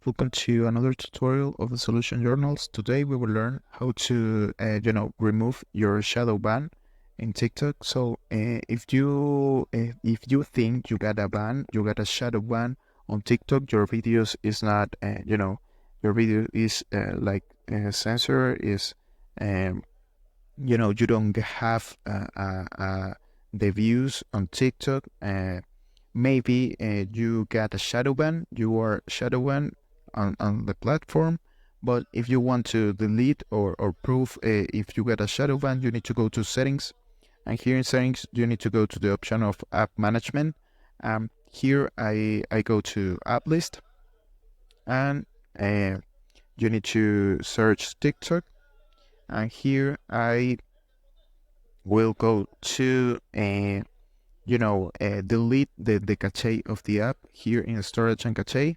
welcome to another tutorial of the solution journals. Today we will learn how to remove your shadow ban in TikTok. So if you think you got a ban, you got a shadow ban on TikTok, your videos is not your video is censored, is you don't have the views on TikTok. Maybe you got a shadow ban, you are shadow ban on the platform, but if you want to delete or prove if you get a shadow ban, you need to go to settings, and here in settings you need to go to the option of app management. Here I go to app list, and you need to search TikTok, and here I will go to delete the cache of the app here in storage and cache,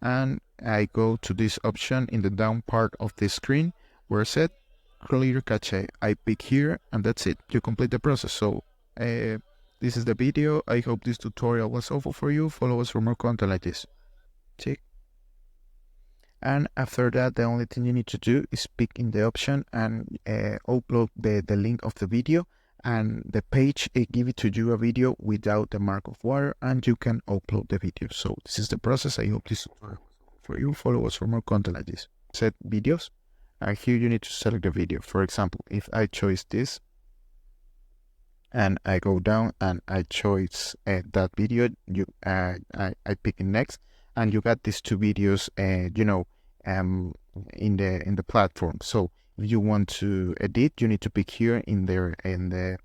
and I go to this option in the down part of the screen where it said clear cache. I pick here, and that's it. You complete the process. So this is the video. I hope this tutorial was helpful for you. Follow us for more content like this. Tick. And after that, the only thing you need to do is pick in the option and upload the link of the video, and the page give it to you a video without the mark of water, and you can upload the video. So this is the process. I hope this tutorial was for you. Follow us for more content like this. Set videos, and here you need to select the video. For example, if I choose this and I go down and I choose that video, I pick in next, and you got these two videos in the platform. So if you want to edit, you need to pick here in the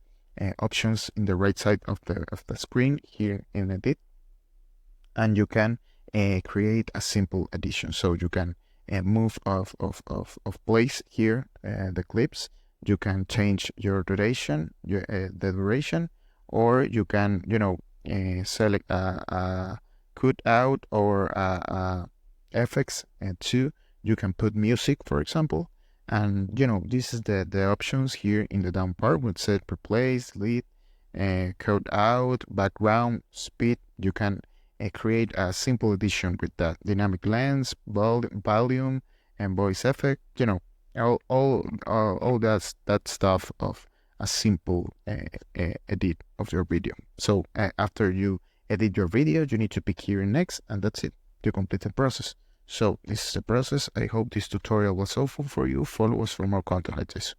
options in the right side of the screen, here in edit, and you can create a simple edition. So you can move of place here the clips. You can change your duration, the duration, or you can select a cut out or effects, and two, you can put music, for example. And this is the options here in the down part with set replace, delete, cut out, background, speed. You can create a simple edition with that dynamic lens, volume, and voice effect. All that stuff of a simple edit of your video. So after you edit your video, you need to pick here next, and that's it. You complete the process. So this is the process. I hope this tutorial was helpful for you. Follow us for more content like this.